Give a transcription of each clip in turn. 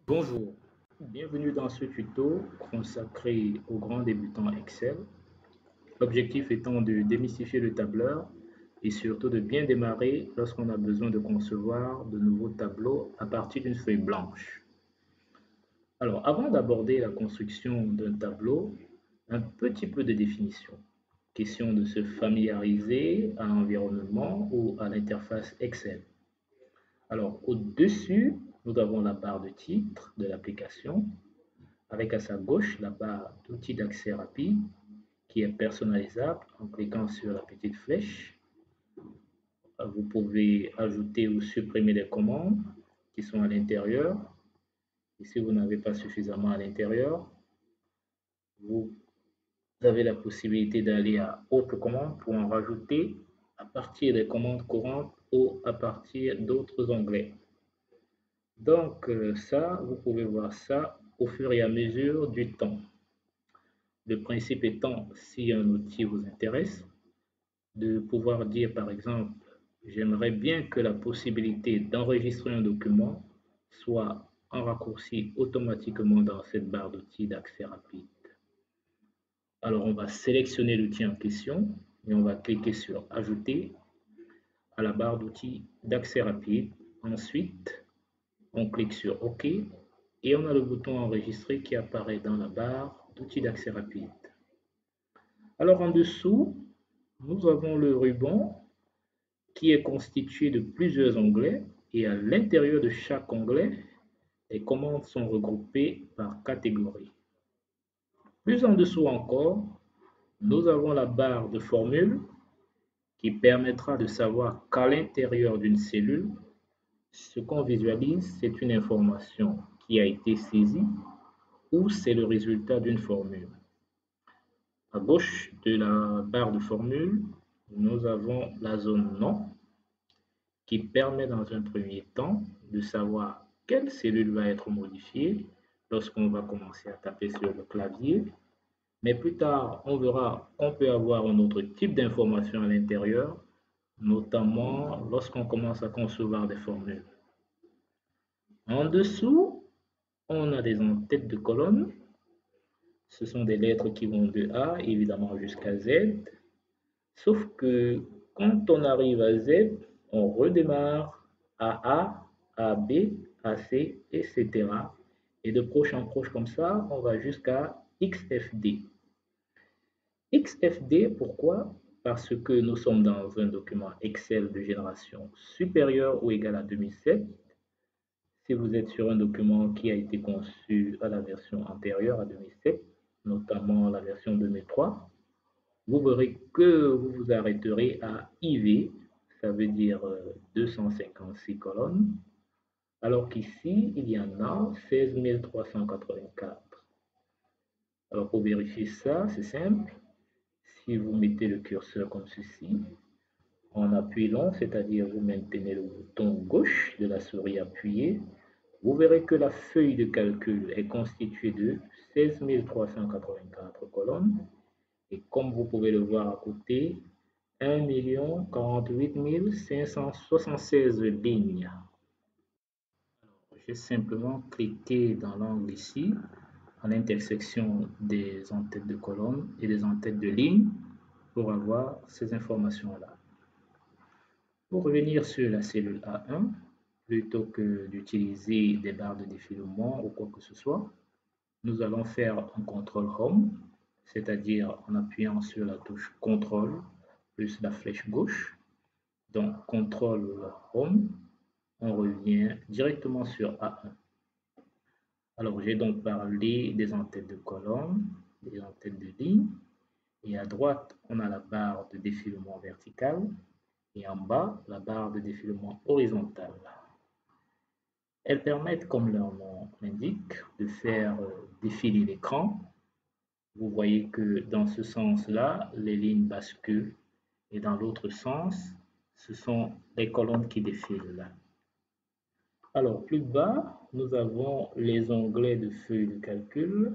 Bonjour, bienvenue dans ce tuto consacré aux grands débutants Excel. L'objectif étant de démystifier le tableur et surtout de bien démarrer lorsqu'on a besoin de concevoir de nouveaux tableaux à partir d'une feuille blanche. Alors, avant d'aborder la construction d'un tableau, un petit peu de définition. Question de se familiariser à l'environnement ou à l'interface Excel. Alors, au-dessus, nous avons la barre de titre de l'application, avec à sa gauche la barre d'outils d'accès rapide qui est personnalisable en cliquant sur la petite flèche. Vous pouvez ajouter ou supprimer les commandes qui sont à l'intérieur. Et si vous n'avez pas suffisamment à l'intérieur, vous avez la possibilité d'aller à autres commandes pour en rajouter à partir des commandes courantes ou à partir d'autres onglets. Donc ça, vous pouvez voir ça au fur et à mesure du temps. Le principe étant, si un outil vous intéresse, de pouvoir dire par exemple, j'aimerais bien que la possibilité d'enregistrer un document soit en raccourci automatiquement dans cette barre d'outils d'accès rapide. Alors on va sélectionner l'outil en question et on va cliquer sur Ajouter à la barre d'outils d'accès rapide. Ensuite, on clique sur OK et on a le bouton Enregistrer qui apparaît dans la barre d'outils d'accès rapide. Alors en dessous, nous avons le ruban qui est constitué de plusieurs onglets et à l'intérieur de chaque onglet, les commandes sont regroupées par catégorie. Plus en dessous encore, nous avons la barre de formule qui permettra de savoir qu'à l'intérieur d'une cellule, ce qu'on visualise, c'est une information qui a été saisie ou c'est le résultat d'une formule. À gauche de la barre de formule, nous avons la zone nom qui permet dans un premier temps de savoir quelle cellule va être modifiée lorsqu'on va commencer à taper sur le clavier. Mais plus tard, on verra qu'on peut avoir un autre type d'information à l'intérieur, notamment lorsqu'on commence à concevoir des formules. En dessous, on a des en-têtes de colonne. Ce sont des lettres qui vont de A, évidemment, jusqu'à Z. Sauf que quand on arrive à Z, on redémarre à A, à B, à C, etc. Et de proche en proche comme ça, on va jusqu'à XFD. XFD, pourquoi? Parce que nous sommes dans un document Excel de génération supérieure ou égale à 2007. Si vous êtes sur un document qui a été conçu à la version antérieure à 2007, notamment la version 2003, vous verrez que vous vous arrêterez à IV, ça veut dire 256 colonnes, alors qu'ici, il y en a 16 384. Alors pour vérifier ça, c'est simple. Si vous mettez le curseur comme ceci, en appuyant, c'est-à-dire vous maintenez le bouton gauche de la souris appuyé, vous verrez que la feuille de calcul est constituée de 16 384 colonnes. Et comme vous pouvez le voir à côté, 1 48 576 lignes. J'ai simplement cliqué dans l'angle ici, à l'intersection des en-têtes de colonnes et des en-têtes de lignes pour avoir ces informations-là. Pour revenir sur la cellule A1, plutôt que d'utiliser des barres de défilement ou quoi que ce soit, nous allons faire un contrôle Home, c'est-à-dire en appuyant sur la touche Contrôle plus la flèche gauche. Donc, contrôle Home, on revient directement sur A1. Alors, j'ai donc parlé des en-têtes de colonne, des en-têtes de ligne, et à droite, on a la barre de défilement vertical, et en bas, la barre de défilement horizontal. Elles permettent, comme leur nom l'indique, de faire défiler l'écran. Vous voyez que dans ce sens-là, les lignes basculent et dans l'autre sens, ce sont les colonnes qui défilent. Alors, plus bas, nous avons les onglets de feuilles de calcul.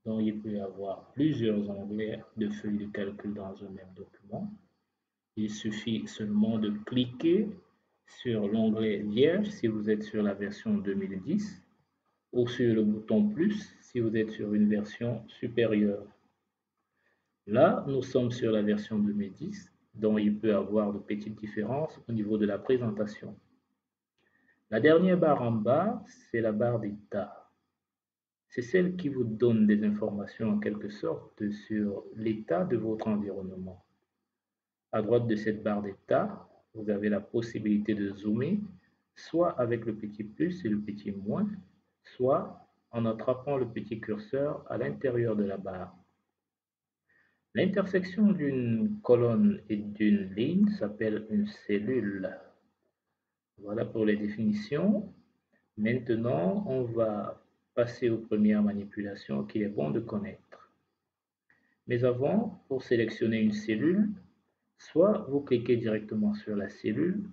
Donc, il peut y avoir plusieurs onglets de feuilles de calcul dans un même document. Il suffit seulement de cliquer sur l'onglet vierge si vous êtes sur la version 2010 ou sur le bouton plus si vous êtes sur une version supérieure. Là, nous sommes sur la version 2010, dont il peut y avoir de petites différences au niveau de la présentation. La dernière barre en bas, c'est la barre d'état. C'est celle qui vous donne des informations en quelque sorte sur l'état de votre environnement. À droite de cette barre d'état, vous avez la possibilité de zoomer, soit avec le petit plus et le petit moins, soit en attrapant le petit curseur à l'intérieur de la barre. L'intersection d'une colonne et d'une ligne s'appelle une cellule. Voilà pour les définitions. Maintenant, on va passer aux premières manipulations qu'il est bon de connaître. Mais avant, pour sélectionner une cellule, soit vous cliquez directement sur la cellule,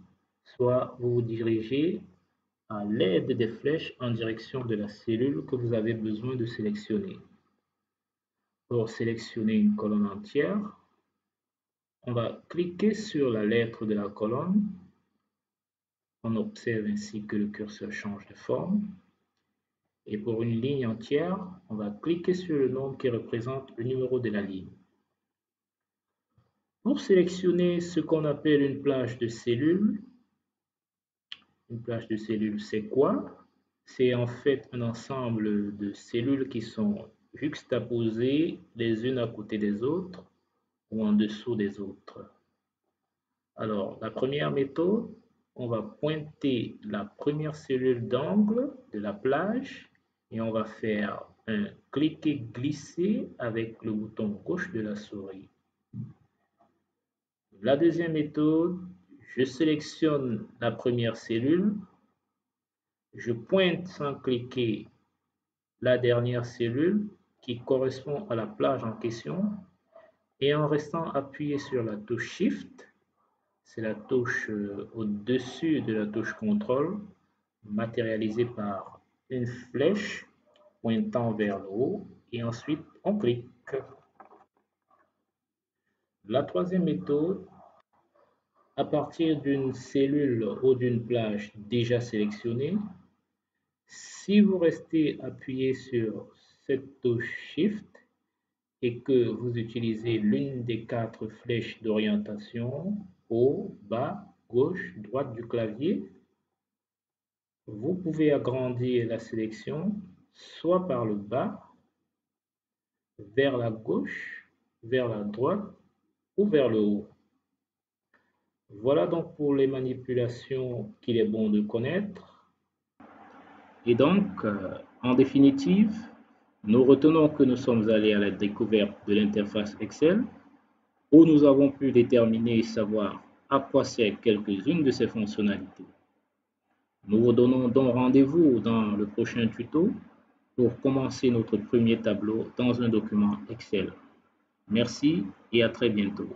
soit vous vous dirigez à l'aide des flèches en direction de la cellule que vous avez besoin de sélectionner. Pour sélectionner une colonne entière, on va cliquer sur la lettre de la colonne. On observe ainsi que le curseur change de forme. Et pour une ligne entière, on va cliquer sur le nombre qui représente le numéro de la ligne. Pour sélectionner ce qu'on appelle une plage de cellules c'est quoi? C'est en fait un ensemble de cellules qui sont juxtaposées les unes à côté des autres ou en dessous des autres. Alors, la première méthode, on va pointer la première cellule d'angle de la plage et on va faire un cliquer-glisser avec le bouton gauche de la souris. La deuxième méthode, je sélectionne la première cellule, je pointe sans cliquer la dernière cellule qui correspond à la plage en question et en restant appuyé sur la touche Shift, c'est la touche au-dessus de la touche contrôle, matérialisée par une flèche pointant vers le haut et ensuite on clique. La troisième méthode, à partir d'une cellule ou d'une plage déjà sélectionnée, si vous restez appuyé sur cette touche Shift et que vous utilisez l'une des 4 flèches d'orientation, haut, bas, gauche, droite du clavier, vous pouvez agrandir la sélection soit par le bas, vers la gauche, vers la droite ou vers le haut. Voilà donc pour les manipulations qu'il est bon de connaître. Et donc, en définitive, nous retenons que nous sommes allés à la découverte de l'interface Excel, où nous avons pu déterminer et savoir à quoi servent quelques-unes de ces fonctionnalités. Nous vous donnons donc rendez-vous dans le prochain tuto pour commencer notre premier tableau dans un document Excel. Merci et à très bientôt.